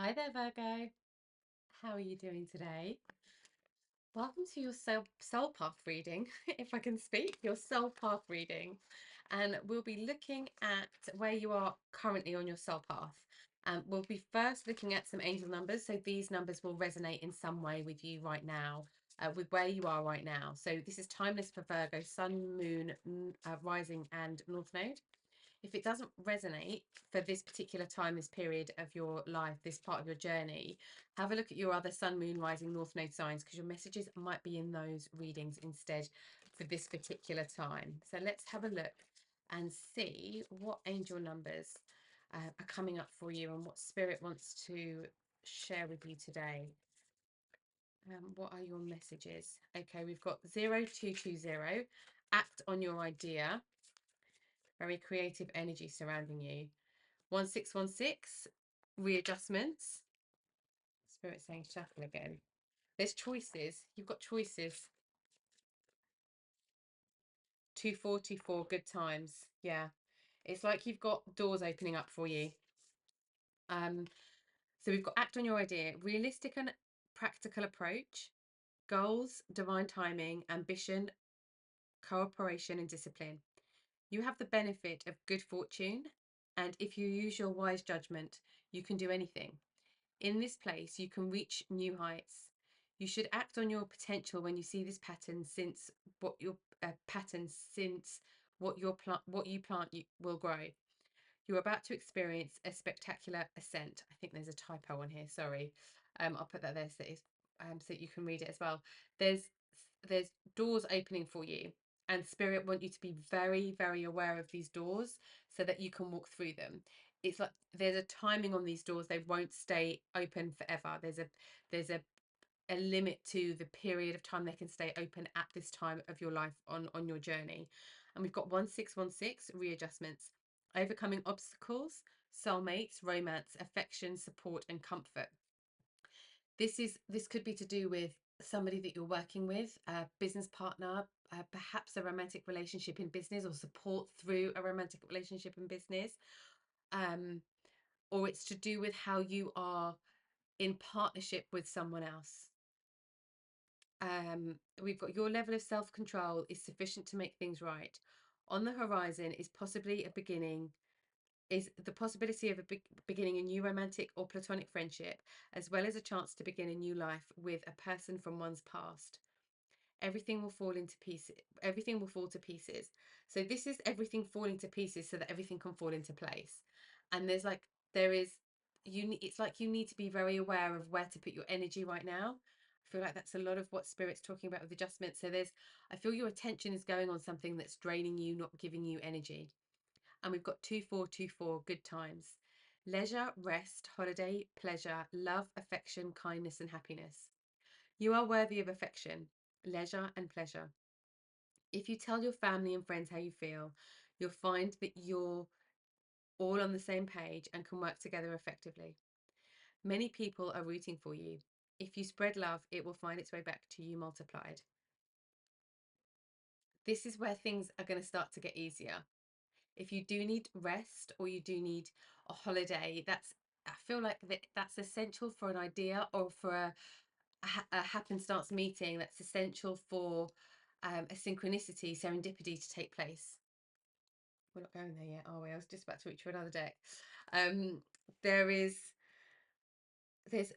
Hi there, Virgo. How are you doing today? Welcome to your soul path reading, if I can speak, your soul path reading. And we'll be looking at where you are currently on your soul path. We'll be first looking at some angel numbers. So these numbers will resonate in some way with you right now, with where you are right now. So this is timeless for Virgo, sun, moon, rising, and north node. If it doesn't resonate for this particular time, this period of your life, this part of your journey, have a look at your other sun, moon, rising, north node signs, because your messages might be in those readings instead for this particular time. So let's have a look and see what angel numbers are coming up for you and what spirit wants to share with you today. What are your messages? Okay, we've got 0220, act on your idea. Very creative energy surrounding you. 1616, readjustments. Spirit saying shuffle again. There's choices. You've got choices. 244, good times. Yeah. It's like you've got doors opening up for you. Um, so we've got act on your idea, realistic and practical approach, goals, divine timing, ambition, cooperation, and discipline. You have the benefit of good fortune, and if you use your wise judgment, you can do anything. In this place, you can reach new heights. You should act on your potential when you see this pattern, since what your what you plant you will grow. You're about to experience a spectacular ascent. I think there's a typo on here. Sorry, I'll put that there so so that you can read it as well. There's there's doors opening for you, and spirit want you to be very, very aware of these doors so that you can walk through them. It's like there's a timing on these doors. They won't stay open forever. There's a limit to the period of time they can stay open at this time of your life on your journey. And we've got 1616, readjustments, overcoming obstacles, soulmates, romance, affection, support, and comfort. This could be to do with somebody that you're working with, a business partner, perhaps a romantic relationship in business, or support through a romantic relationship in business. Um, or it's to do with how you are in partnership with someone else. We've got your level of self-control is sufficient to make things right. On the horizon is the possibility of beginning a new romantic or platonic friendship, as well as a chance to begin a new life with a person from one's past. Everything will fall into pieces. Everything will fall to pieces. So this is everything falling to pieces so that everything can fall into place. And there is it's like you need to be very aware of where to put your energy right now. I feel like that's a lot of what spirit's talking about with adjustment. So I feel your attention is going on something that's draining you, not giving you energy. And we've got 2424, good times. Leisure, rest, holiday, pleasure, love, affection, kindness, and happiness. You are worthy of affection, leisure, and pleasure. If you tell your family and friends how you feel, you'll find that you're all on the same page and can work together effectively. Many people are rooting for you. If you spread love, it will find its way back to you multiplied. This is where things are going to start to get easier. If you do need rest or you do need a holiday, I feel like that's essential for an idea or for a happenstance meeting. That's essential for a synchronicity, serendipity to take place. We're not going there yet, are we? I was just about to reach for another deck. Um, there is there's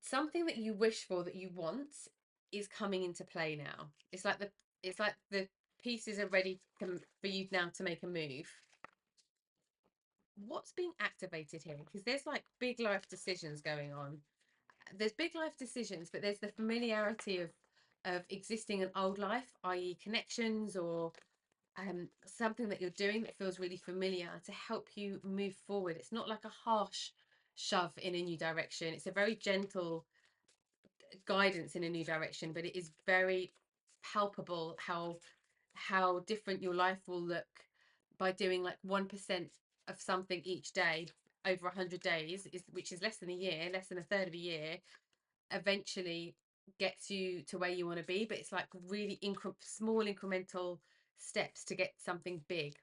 something that you wish for, that you want, is coming into play now. It's like the pieces are ready for you now to make a move. What's being activated here? Because there's like big life decisions going on. There's big life decisions, but there's the familiarity of existing an old life, i.e. connections, or something that you're doing that feels really familiar to help you move forward. It's not like a harsh shove in a new direction. It's a very gentle guidance in a new direction, but it is very palpable how different your life will look by doing like 1% of something each day over 100 days, which is less than a year, less than a third of a year, eventually gets you to where you want to be. But it's like really small incremental steps to get something big.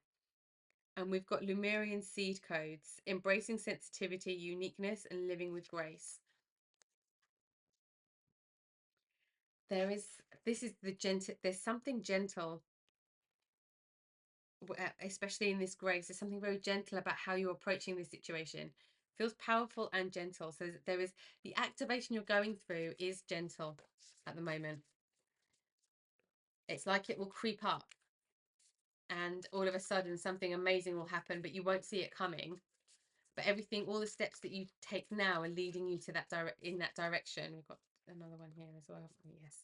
And we've got Lemurian seed codes, embracing sensitivity, uniqueness, and living with grace. This is the gentle, there's something gentle, especially in this grace. There's something very gentle about how you're approaching this situation. Feels powerful and gentle. So there is the activation you're going through is gentle at the moment. It's like it will creep up and all of a sudden something amazing will happen, but you won't see it coming. But everything, all the steps that you take now are leading you to that in that direction. We've got another one here as well. Yes.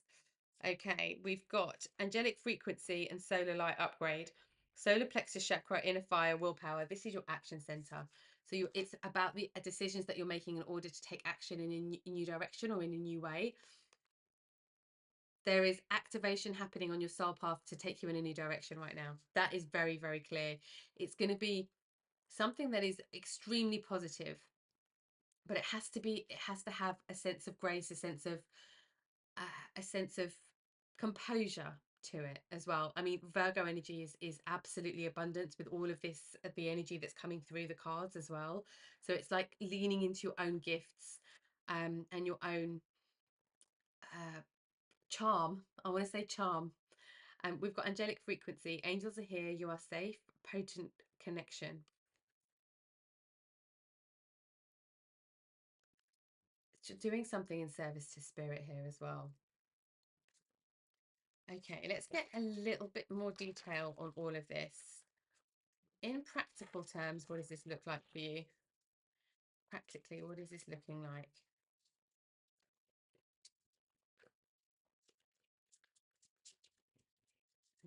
Okay, we've got angelic frequency and solar light upgrade. Solar plexus chakra, inner fire, willpower. This is your action center. So it's about the decisions that you're making in order to take action in a new direction or in a new way. There is activation happening on your soul path to take you in a new direction right now. That is very, very clear. It's going to be something that is extremely positive, but it has to have a sense of grace, a sense of composure to it as well. I mean, Virgo energy is absolutely abundant with all of this, the energy that's coming through the cards as well. So it's like leaning into your own gifts, and your own charm. I want to say charm. We've got angelic frequency. Angels are here. You are safe. Potent connection. Doing something in service to spirit here as well. Okay, let's get a little bit more detail on all of this. In practical terms, what does this look like for you? Practically, what is this looking like?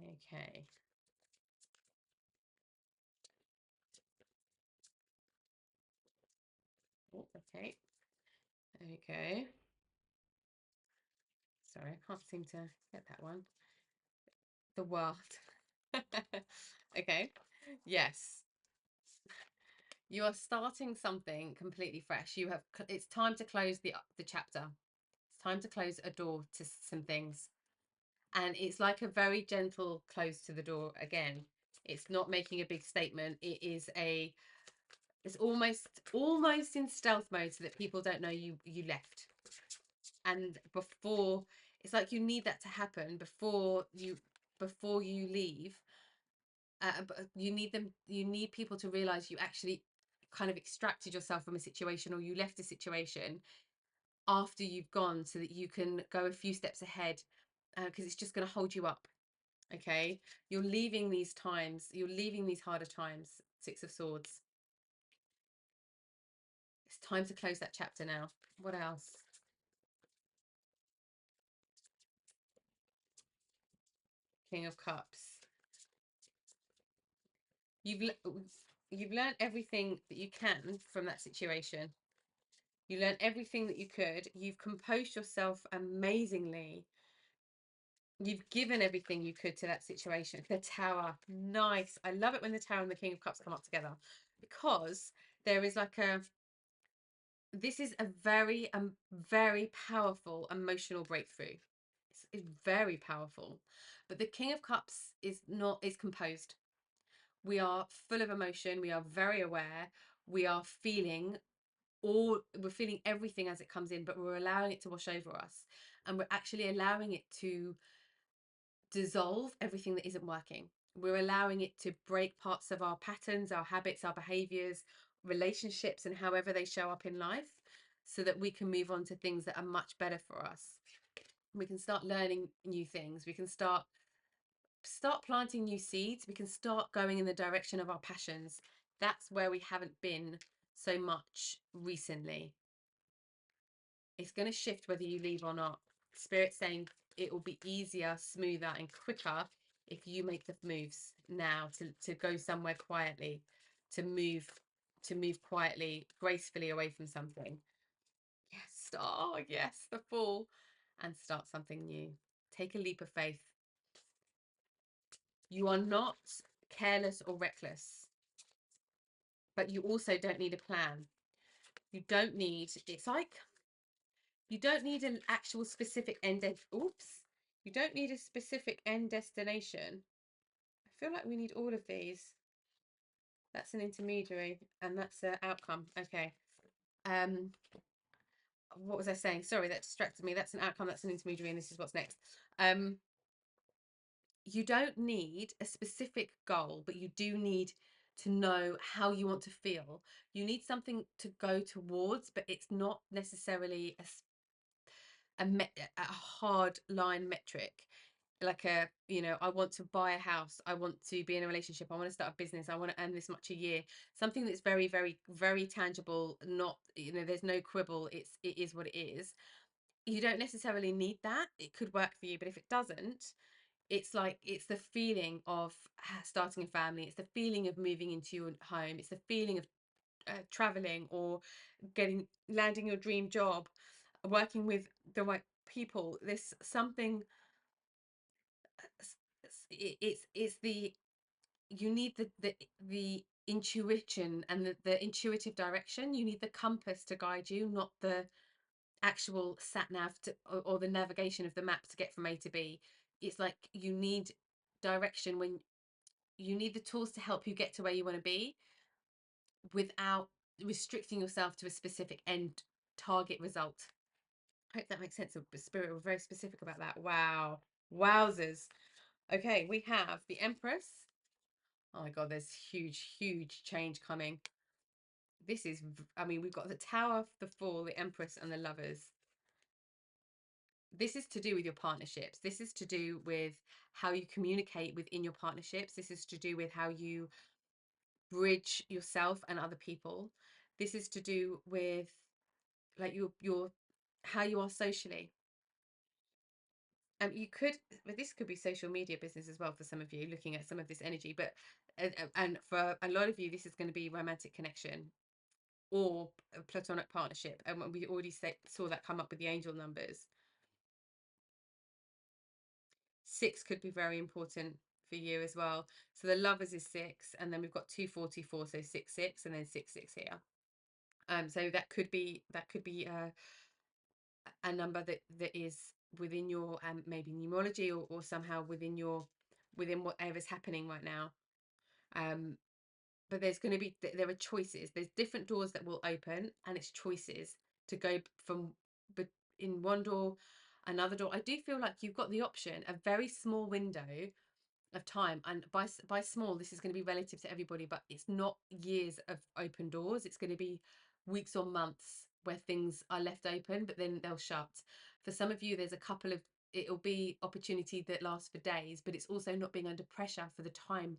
Okay. Oh, okay. Okay. Sorry, I can't seem to get that one. The world. Okay. Yes. You are starting something completely fresh. It's time to close the chapter. It's time to close a door to some things. And it's like a very gentle close to the door again. It's not making a big statement. It's almost in stealth mode so that people don't know you left. And before, it's like you need that to happen before you leave. But you need people to realize you actually kind of extracted yourself from a situation, or you left a situation after you've gone, so that you can go a few steps ahead, because it's just going to hold you up. Okay, you're leaving these harder times. Six of Swords. It's time to close that chapter now. What else? King of Cups. You've learned everything that you can from that situation. You learned everything that you could. You've composed yourself amazingly. You've given everything you could to that situation. The Tower. Nice. I love it when the Tower and the King of Cups come up together, because there is like this is a very very powerful emotional breakthrough. It's very powerful. But the King of Cups is composed. We are full of emotion. We are very aware. We are feeling we're feeling everything as it comes in, but we're allowing it to wash over us, and we're actually allowing it to dissolve everything that isn't working. We're allowing it to break parts of our patterns, our habits, our behaviors, relationships, and however they show up in life, so that we can move on to things that are much better for us. We can start learning new things. We can start planting new seeds. We can start going in the direction of our passions. That's where we haven't been so much recently. It's going to shift whether you leave or not. Spirit saying it will be easier, smoother, and quicker if you make the moves now to go somewhere quietly, to move quietly, gracefully away from something. Yes. Oh, yes, the Fool. And start something new. Take a leap of faith. You are not careless or reckless, but you also don't need a plan. You don't need, it's like, you don't need an actual specific oops. You don't need a specific end destination. I feel like we need all of these. That's an intermediary, and that's an outcome. Okay. Um, what was I saying? Sorry, that distracted me. That's an outcome, that's an intermediary, and this is what's next. You don't need a specific goal, but you do need to know how you want to feel. You need something to go towards, but it's not necessarily a hard line metric, like a, you know, I want to buy a house, I want to be in a relationship, I want to start a business, I want to earn this much a year. Something that's very, very, very tangible, not, you know, there's no quibble, it is what it is. You don't necessarily need that. It could work for you, but if it doesn't, it's like, it's the feeling of starting a family, it's the feeling of moving into your home, it's the feeling of traveling, or landing your dream job, working with the right people. There's something, it's the, you need the intuition and the intuitive direction. You need the compass to guide you, not the actual sat nav or the navigation of the map to get from A to B. It's like you need direction, when you need the tools to help you get to where you want to be without restricting yourself to a specific end target result. I hope that makes sense. Of Spirit, we're very specific about that. Wow. Wowzers. Okay, we have the Empress. Oh my God, there's huge, huge change coming. This is, I mean, we've got the Tower, the Fool, the Empress, and the Lovers. This is to do with your partnerships. This is to do with how you communicate within your partnerships. This is to do with how you bridge yourself and other people. This is to do with like your how you are socially. You could, but this could be social media business as well for some of you, looking at some of this energy. But and for a lot of you, this is going to be romantic connection or a platonic partnership. And we already saw that come up with the angel numbers. 6 could be very important for you as well. So the Lovers is 6, and then we've got 244, so 6 6, and then 6 6 here. So that could be a number that is within your maybe numerology, or somehow within whatever's happening right now. But there's going to be, there are choices, there's different doors that will open, and it's choices to go from, but in one door, another door. I do feel like you've got the option, a very small window of time, and by small, this is going to be relative to everybody, but it's not years of open doors. It's going to be weeks or months where things are left open, but then they'll shut. For some of you, there's a couple of, it'll be opportunity that lasts for days, but it's also not being under pressure for the time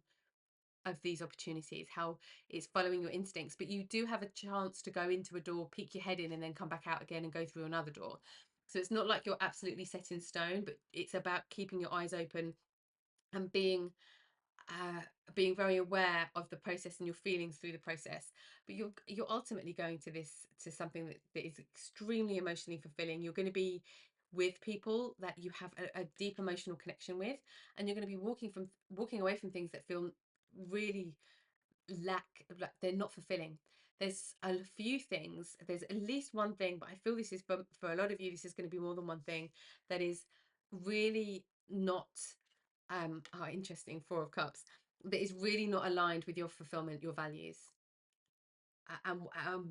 of these opportunities, how it's following your instincts. But you do have a chance to go into a door, peek your head in, and then come back out again and go through another door. So it's not like you're absolutely set in stone, but it's about keeping your eyes open and being very aware of the process and your feelings through the process. But you're ultimately going to something that is extremely emotionally fulfilling. You're going to be with people that you have a deep emotional connection with, and you're going to be walking away from things that feel really like they're not fulfilling. There's a few things, there's at least one thing, but I feel this is for a lot of you, this is going to be more than one thing that is really not interesting. 4 of Cups, that is really not aligned with your fulfillment, your values, and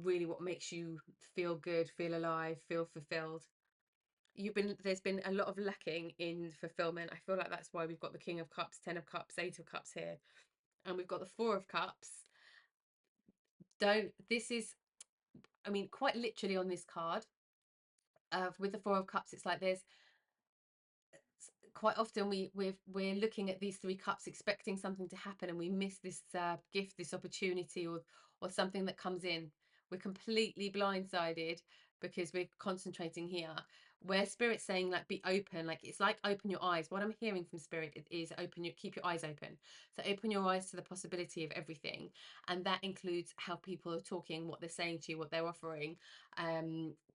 really what makes you feel good, feel alive, feel fulfilled. There's been a lot of lacking in fulfillment. I feel like that's why we've got the King of Cups, 10 of Cups, 8 of Cups here, and we've got the 4 of Cups. Don't This is, I mean, quite literally on this card, with the 4 of Cups, it's like there's quite often we're looking at these 3 cups expecting something to happen, and we miss this gift, this opportunity, or something that comes in. We're completely blindsided because we're concentrating here, where Spirit's saying, like, be open. Like, it's like, open your eyes. What I'm hearing from Spirit is keep your eyes open. So open your eyes to the possibility of everything, and that includes how people are talking, what they're saying to you, what they're offering,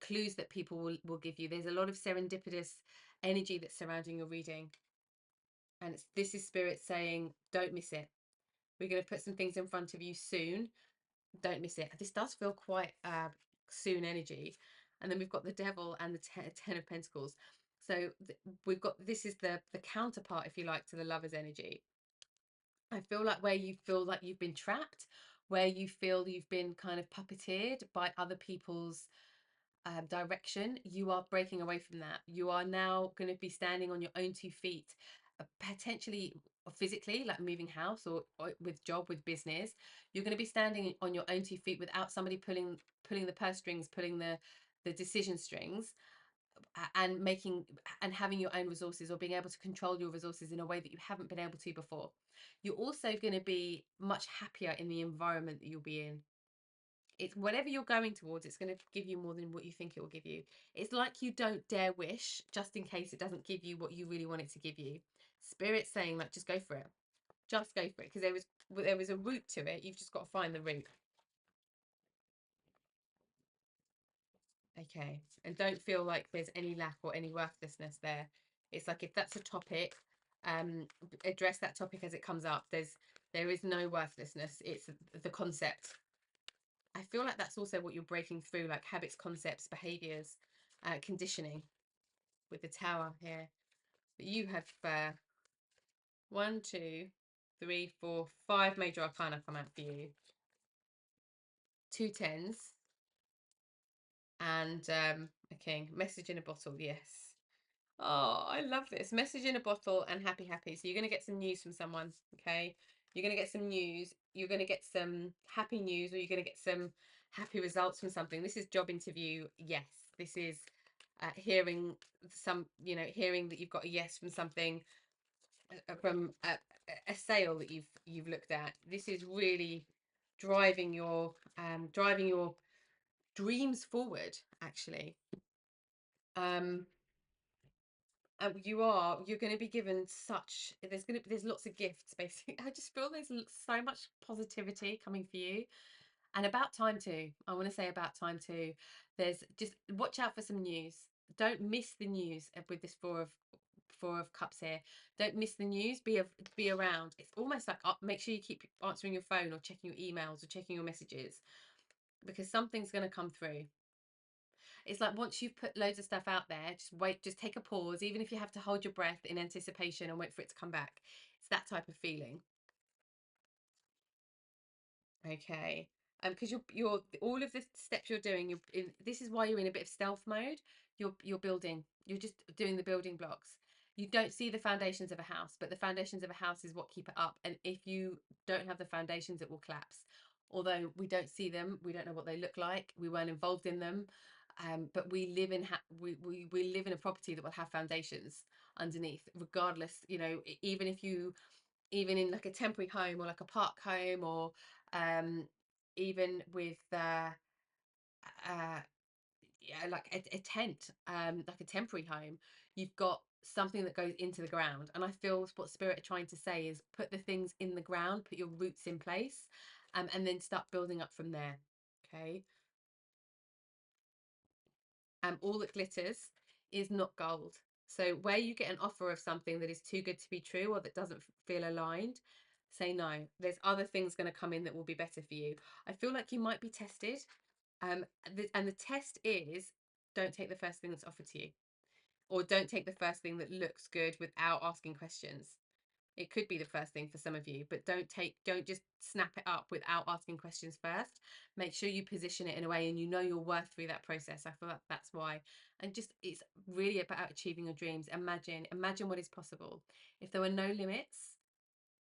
clues that people will give you. There's a lot of serendipitous energy that's surrounding your reading, and this is Spirit saying, don't miss it. We're going to put some things in front of you soon. Don't miss it. This does feel quite soon energy. And then we've got the Devil and the ten of Pentacles. So we've got, this is the counterpart, if you like, to the Lover's energy. I feel like where you feel like you've been trapped, where you feel you've been kind of puppeted by other people's direction, you are breaking away from that. You are now going to be standing on your own 2 feet, potentially physically, like moving house, or with job, with business. You're going to be standing on your own 2 feet without somebody pulling the purse strings, pulling the decision strings, and making and having your own resources, or being able to control your resources in a way that you haven't been able to before. You're also going to be much happier in the environment that you'll be in. It's whatever you're going towards, it's going to give you more than what you think it will give you. It's like you don't dare wish just in case it doesn't give you what you really want it to give you. Spirit's saying, like, just go for it. Just go for it, because there was a route to it. You've just got to find the route. Okay. And don't feel like there's any lack or any worthlessness there. It's like, if that's a topic, address that topic as it comes up. There is no worthlessness. It's the concept. I feel like that's also what you're breaking through, like habits, concepts, behaviors, conditioning, with the tower here. But you have 1, 2, 3, 4, 5 major arcana come out for you. 2 tens and a king. Message in a bottle. Yes. Oh, I love this. Message in a bottle and happy. So you're going to get some news from someone. Okay. You're going to get some news. You're going to get some happy news, or you're going to get some happy results from something. This is job interview. Yes. This is hearing hearing that you've got a yes from something, from a sale that you've looked at. This is really driving your dreams forward, actually. um you're going to be given such, there's lots of gifts, basically. I just feel there's so much positivity coming for you. And about time too. I want to say about time too. There's just, watch out for some news. Don't miss the news with this four of cups here. Don't miss the news. Be around. It's almost like, make sure you keep answering your phone, or checking your emails, or checking your messages, because something's going to come through. It's like, once you've put loads of stuff out there, just wait, just take a pause, even if you have to hold your breath in anticipation and wait for it to come back. It's that type of feeling. Okay. Because you're all of the steps you're doing, this is why you're in a bit of stealth mode. You're building. You're just doing the building blocks. You don't see the foundations of a house, but the foundations of a house is what keep it up. And if you don't have the foundations, it will collapse. Although we don't see them, we don't know what they look like. We weren't involved in them, but we live in we live in a property that will have foundations underneath, regardless. Even in like a temporary home, or like a park home, or even with yeah, like a tent, like a temporary home, you've got something that goes into the ground. And I feel what Spirit are trying to say is, put the things in the ground, put your roots in place, and then start building up from there. Okay. All that glitters is not gold. So where you get an offer of something that is too good to be true, or that doesn't feel aligned, say no. There's other things going to come in that will be better for you. I feel like you might be tested. And the test is, don't take the first thing that's offered to you, or don't take the first thing that looks good without asking questions. It could be the first thing for some of you, but don't just snap it up without asking questions first. Make sure you position it in a way, and you know your worth through that process. I feel like that's why. And just, it's really about achieving your dreams. Imagine what is possible. If there were no limits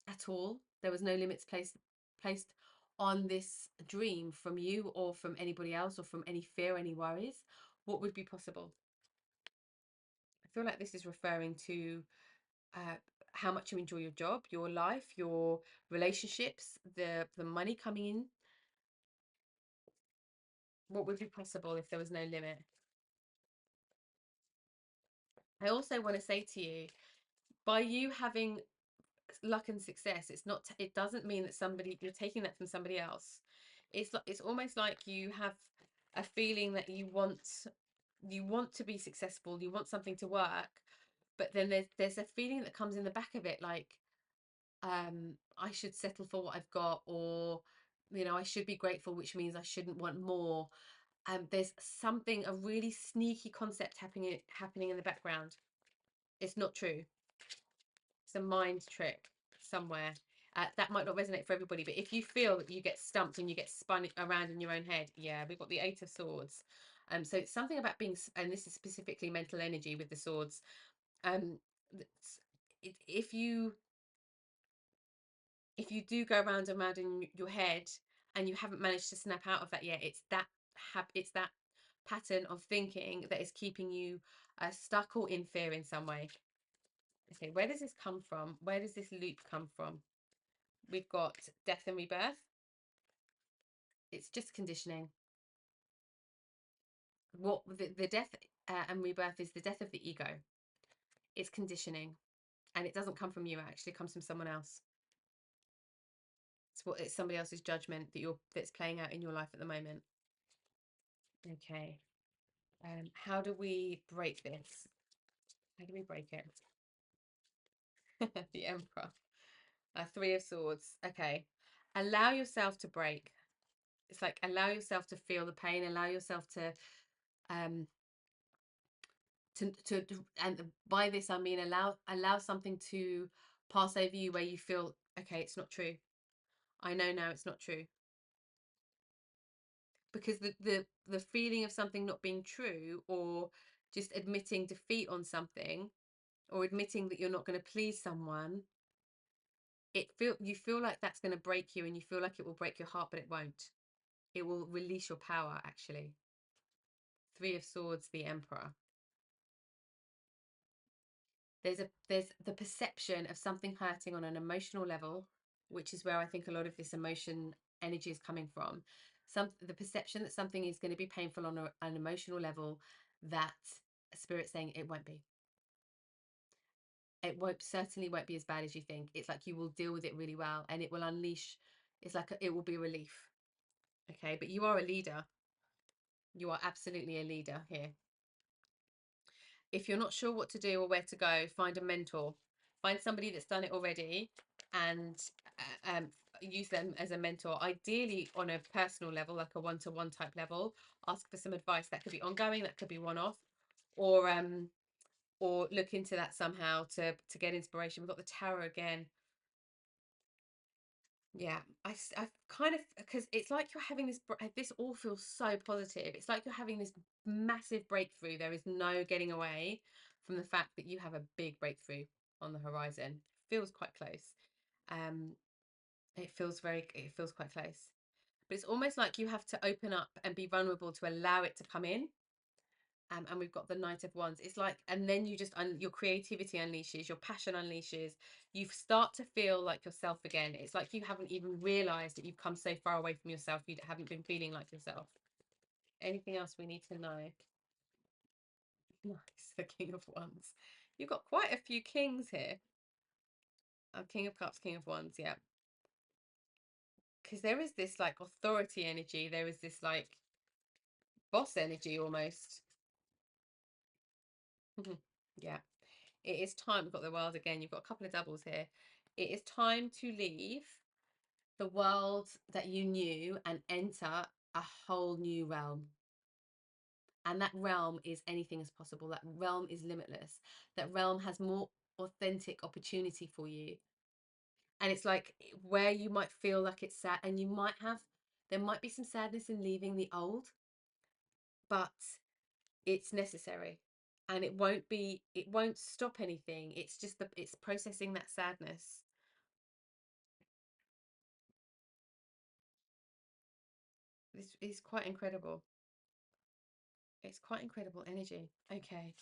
at all, there was no limits placed on this dream from you, or from anybody else, or from any fear, any worries, what would be possible? I feel like this is referring to uh, how much you enjoy your job, your life, your relationships, the money coming in. What would be possible if there was no limit? I also want to say to you, by you having luck and success, it doesn't mean that you're taking that from somebody else. It's almost like you have a feeling that you want to be successful, you want something to work, but then there's a feeling that comes in the back of it, like, I should settle for what I've got, or I should be grateful, which means I shouldn't want more. There's a really sneaky concept happening in the background. It's not true. It's a mind trick somewhere. That might not resonate for everybody, but if you feel that you get stumped and you get spun around in your own head, yeah, we've got the Eight of Swords. So it's something about being, and this is specifically mental energy with the swords. If you do go round and round in your head and you haven't managed to snap out of that yet, it's that pattern of thinking that is keeping you stuck or in fear in some way. Okay, where does this come from? Where does this loop come from? We've got death and rebirth. It's just conditioning. What the death and rebirth is, the death of the ego. It's conditioning, and it doesn't come from you. Actually, it comes from someone else. It's somebody else's judgment that's playing out in your life at the moment. Okay. How do we break this? How do we break it? The Emperor. Three of Swords. Okay. Allow yourself to break. It's like allow yourself to feel the pain. Allow yourself to um and by this I mean allow something to pass over you where you feel, okay, it's not true. I know now it's not true. Because the feeling of something not being true, or just admitting defeat on something, or admitting that you're not going to please someone, you feel like that's going to break you, and you feel like it will break your heart, but it won't. It will release your power, actually. Three of Swords, the Emperor. There's the perception of something hurting on an emotional level, which is where I think a lot of this emotion energy is coming from. The perception that something is going to be painful on an emotional level, that spirit saying it won't be. It certainly won't be as bad as you think. It's like you will deal with it really well, and it will unleash. It's like it will be relief. Okay, but you are a leader. You are absolutely a leader here. If you're not sure what to do or where to go, find a mentor. Find somebody that's done it already, and use them as a mentor, ideally on a personal level, like a one-to-one type level. Ask for some advice. That could be ongoing, that could be one-off, or look into that somehow to get inspiration. We've got the Tower again. Yeah, I kind of, because it's like you're having this all feels so positive. It's like you're having this massive breakthrough. There is no getting away from the fact that you have a big breakthrough on the horizon. Feels quite close. Um, it feels quite close. But it's almost like you have to open up and be vulnerable to allow it to come in. And we've got the Knight of Wands. It's like, and then you just your creativity unleashes, your passion unleashes. You start to feel like yourself again. It's like you haven't even realized that you've come so far away from yourself. You haven't been feeling like yourself. Anything else we need to know? Nice, the King of Wands. You've got quite a few kings here. King of Cups, King of Wands, yeah. Because there is this like authority energy. There is this like boss energy almost. Yeah. It is time. We've got the world again. You've got a couple of doubles here. It is time to leave the world that you knew and enter a whole new realm. And that realm is anything is possible. That realm is limitless. That realm has more authentic opportunity for you. And it's like where you might feel like it's sad, and there might be some sadness in leaving the old, but it's necessary. And it won't stop anything. It's just it's processing that sadness. This is quite incredible. It's quite incredible energy. Okay.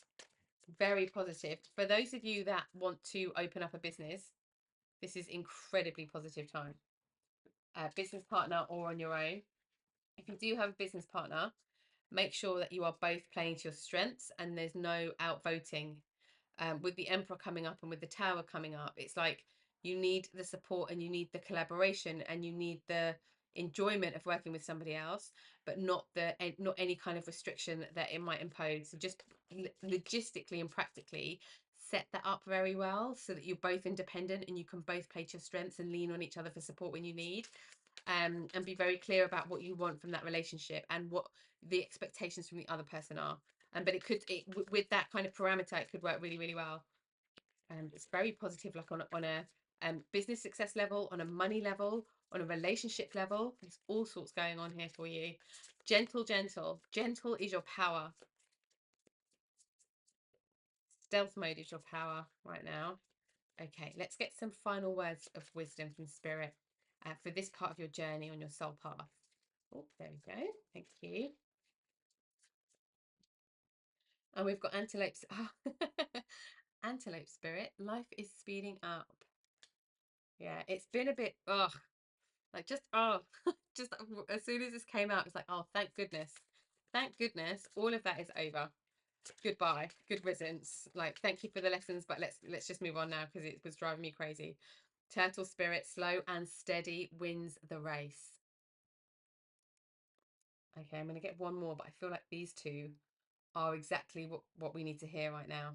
Very positive. For those of you that want to open up a business, this is incredibly positive time. Business partner or on your own. If you do have a business partner, make sure that you are both playing to your strengths and there's no outvoting. With the Emperor coming up and with the Tower coming up, it's like you need the support and you need the collaboration and you need the enjoyment of working with somebody else, but not any kind of restriction that it might impose. So just logistically and practically set that up very well so that you're both independent and you can both play to your strengths and lean on each other for support when you need. And be very clear about what you want from that relationship and what the expectations from the other person are. But with that kind of parameter, it could work really, really well. It's very positive, like on a business success level, on a money level, on a relationship level. There's all sorts going on here for you. Gentle, gentle. Gentle is your power. Stealth mode is your power right now. Okay, let's get some final words of wisdom from Spirit for this part of your journey on your soul path. Oh, there we go. Thank you. And we've got antelopes. Oh. Antelope Spirit. Life is speeding up. Yeah, it's been a bit, like just, just as soon as this came out, it's like, oh, thank goodness. Thank goodness all of that is over. Goodbye, good riddance. Like, thank you for the lessons, but let's just move on now because it was driving me crazy. Turtle Spirit, slow and steady wins the race. Okay, I'm gonna get one more, but I feel like these two are exactly what we need to hear right now.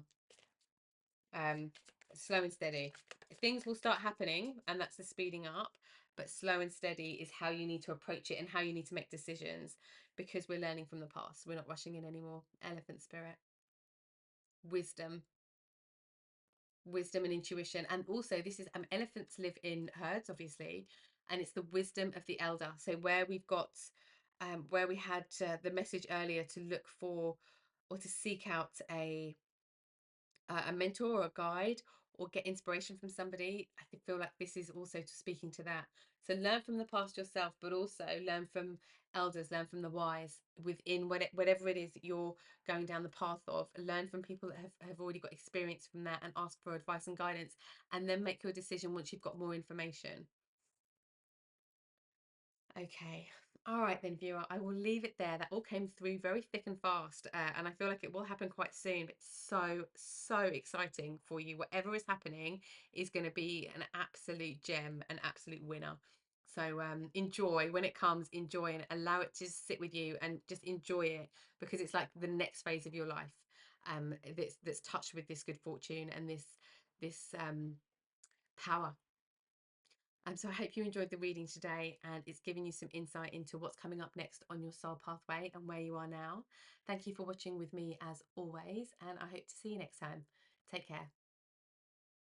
Slow and steady. Things will start happening, and that's the speeding up, but slow and steady is how you need to approach it and how you need to make decisions, because we're learning from the past. We're not rushing in anymore. Elephant Spirit. Wisdom. Wisdom and intuition. And also this is elephants live in herds, obviously, and it's the wisdom of the elder. So where we've got where we had the message earlier to look for or to seek out a mentor or a guide or get inspiration from somebody, I feel like this is also speaking to that. So learn from the past yourself, but also learn from elders, learn from the wise within whatever it is that you're going down the path of. Learn from people that have already got experience from that and ask for advice and guidance, and then make your decision once you've got more information. Okay. All right then, viewer. I will leave it there. That all came through very thick and fast, and I feel like it will happen quite soon. But it's so exciting for you. Whatever is happening is going to be an absolute gem, an absolute winner. So enjoy when it comes. Enjoy and allow it to just sit with you and just enjoy it, because it's like the next phase of your life. That's touched with this good fortune and this power. So I hope you enjoyed the reading today, and it's giving you some insight into what's coming up next on your soul pathway and where you are now. Thank you for watching with me as always, and I hope to see you next time. Take care.